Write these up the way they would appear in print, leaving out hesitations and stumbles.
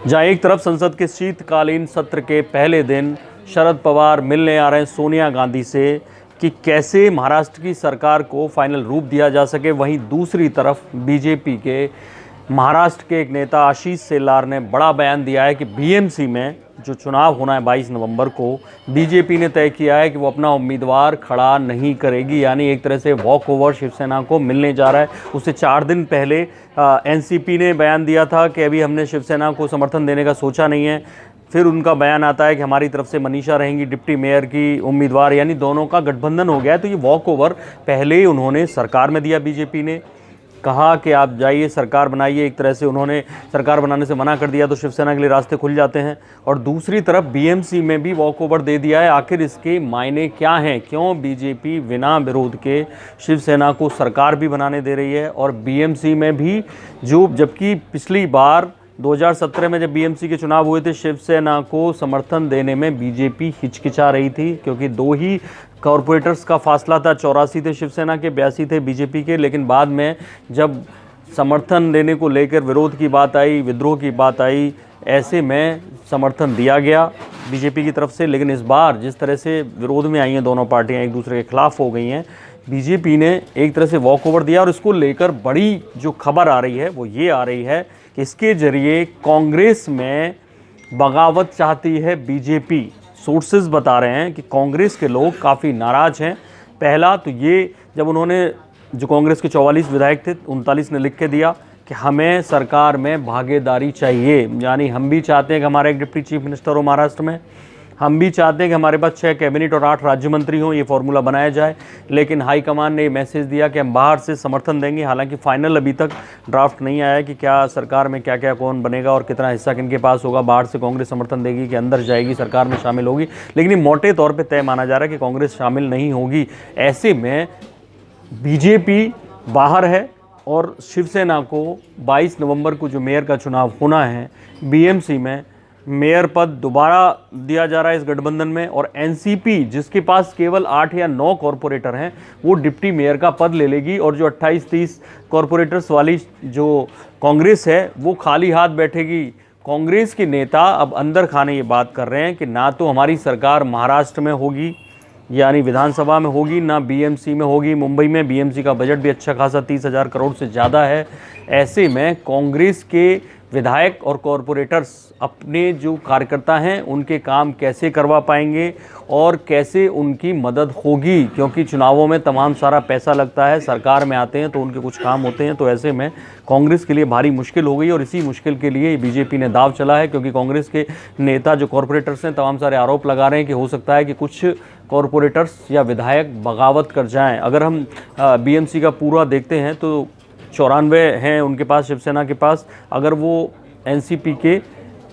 जहां एक तरफ संसद के शीतकालीन सत्र के पहले दिन शरद पवार मिलने आ रहे हैं सोनिया गांधी से कि कैसे महाराष्ट्र की सरकार को फाइनल रूप दिया जा सके, वहीं दूसरी तरफ बीजेपी के महाराष्ट्र के एक नेता आशीष शेलार ने बड़ा बयान दिया है कि बीएमसी में जो चुनाव होना है 22 नवंबर को, बीजेपी ने तय किया है कि वो अपना उम्मीदवार खड़ा नहीं करेगी, यानी एक तरह से वॉक ओवर शिवसेना को मिलने जा रहा है। उससे 4 दिन पहले एनसीपी ने बयान दिया था कि अभी हमने शिवसेना को समर्थन देने का सोचा नहीं है। फिर उनका बयान आता है कि हमारी तरफ से मनीषा रहेंगी डिप्टी मेयर की उम्मीदवार, यानी दोनों का गठबंधन हो गया है। तो ये वॉक ओवर पहले ही उन्होंने सरकार में दिया, बीजेपी ने कहा कि आप जाइए सरकार बनाइए, एक तरह से उन्होंने सरकार बनाने से मना कर दिया तो शिवसेना के लिए रास्ते खुल जाते हैं। और दूसरी तरफ बीएमसी में भी वॉक ओवर दे दिया है। आखिर इसके मायने क्या हैं, क्यों बीजेपी बिना विरोध के शिवसेना को सरकार भी बनाने दे रही है और बीएमसी में भी, जो जबकि पिछली बार 2017 में जब बीएमसी के चुनाव हुए थे, शिवसेना को समर्थन देने में बीजेपी हिचकिचा रही थी, क्योंकि 2 ही कॉरपोरेटर्स का फासला था, 84 थे शिवसेना के, 82 थे बीजेपी के। लेकिन बाद में जब समर्थन देने को लेकर विरोध की बात आई, विद्रोह की बात आई, ऐसे में समर्थन दिया गया बीजेपी की तरफ से। लेकिन इस बार जिस तरह से विरोध में आई हैं दोनों पार्टियां, एक दूसरे के खिलाफ हो गई हैं, बीजेपी ने एक तरह से वॉक ओवर दिया। और इसको लेकर बड़ी जो खबर आ रही है वो ये आ रही है कि इसके जरिए कांग्रेस में बगावत चाहती है बीजेपी। सोर्सेज बता रहे हैं कि कांग्रेस के लोग काफ़ी नाराज़ हैं। पहला तो ये, जब उन्होंने, जो कांग्रेस के 44 विधायक थे, 39 ने लिख के दिया कि हमें सरकार में भागीदारी चाहिए, यानी हम भी चाहते हैं कि हमारा एक डिप्टी चीफ मिनिस्टर हो महाराष्ट्र में, हम भी चाहते हैं कि हमारे पास 6 कैबिनेट और 8 राज्य मंत्री हों, ये फॉर्मूला बनाया जाए। लेकिन हाईकमान ने ये मैसेज दिया कि हम बाहर से समर्थन देंगे। हालांकि फाइनल अभी तक ड्राफ्ट नहीं आया है कि क्या सरकार में क्या क्या कौन बनेगा और कितना हिस्सा किनके पास होगा। बाहर से कांग्रेस समर्थन देगी कि अंदर जाएगी, सरकार में शामिल होगी, लेकिन ये मोटे तौर पर तय माना जा रहा है कि कांग्रेस शामिल नहीं होगी। ऐसे में बीजेपी बाहर है और शिवसेना को 22 नवंबर को जो मेयर का चुनाव होना है, बीएमसी में मेयर पद दोबारा दिया जा रहा है इस गठबंधन में। और एनसीपी, जिसके पास केवल 8 या 9 कॉरपोरेटर हैं, वो डिप्टी मेयर का पद ले लेगी। और जो 28-30 कॉरपोरेटर्स वाली जो कांग्रेस है, वो खाली हाथ बैठेगी। कांग्रेस के नेता अब अंदर खाने ये बात कर रहे हैं कि ना तो हमारी सरकार महाराष्ट्र में होगी, यानी विधानसभा में होगी, ना बीएमसी में होगी। मुंबई में बीएमसी का बजट भी अच्छा खासा 30,000 करोड़ से ज़्यादा है। ऐसे में कांग्रेस के विधायक और कॉरपोरेटर्स अपने जो कार्यकर्ता हैं उनके काम कैसे करवा पाएंगे और कैसे उनकी मदद होगी, क्योंकि चुनावों में तमाम सारा पैसा लगता है, सरकार में आते हैं तो उनके कुछ काम होते हैं। तो ऐसे में कांग्रेस के लिए भारी मुश्किल हो गई और इसी मुश्किल के लिए बीजेपी ने दाव चला है, क्योंकि कांग्रेस के नेता जो कॉरपोरेटर्स हैं तमाम सारे आरोप लगा रहे हैं कि हो सकता है कि कुछ कॉरपोरेटर्स या विधायक बगावत कर जाएं। अगर हम बीएमसी का पूरा देखते हैं तो 94 हैं उनके पास, शिवसेना के पास। अगर वो एनसीपी के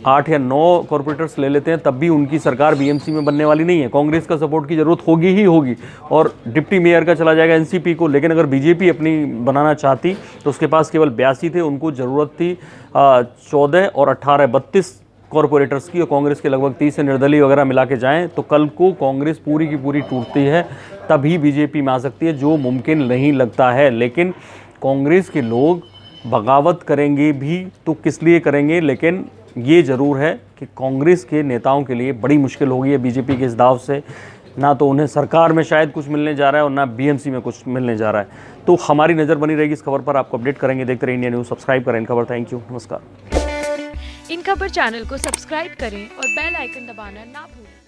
8 या 9 कॉरपोरेटर्स ले लेते हैं तब भी उनकी सरकार बीएमसी में बनने वाली नहीं है। कांग्रेस का सपोर्ट की ज़रूरत होगी ही होगी और डिप्टी मेयर का चला जाएगा एनसीपी को। लेकिन अगर बीजेपी अपनी बनाना चाहती तो उसके पास केवल 82 थे, उनको ज़रूरत थी 14 और 18 32 कॉरपोरेटर्स की, और कांग्रेस के लगभग 30 से निर्दलीय वगैरह मिला के जाएँ तो कल को कांग्रेस पूरी की पूरी टूटती है, तभी बीजेपी में आ सकती है, जो मुमकिन नहीं लगता है। लेकिन कांग्रेस के लोग बगावत करेंगे भी तो किस लिए करेंगे, लेकिन ये ज़रूर है कि कांग्रेस के नेताओं के लिए बड़ी मुश्किल हो गई है बीजेपी के इस दाव से। ना तो उन्हें सरकार में शायद कुछ मिलने जा रहा है और ना बीएमसी में कुछ मिलने जा रहा है। तो हमारी नज़र बनी रहेगी इस खबर पर, आपको अपडेट करेंगे। देखते रहिए इंडिया न्यूज़, सब्सक्राइब करें इन खबर। थैंक यू, नमस्कार। इन खबर चैनल को सब्सक्राइब करें और बेल आइकन दबाना ना भूलें।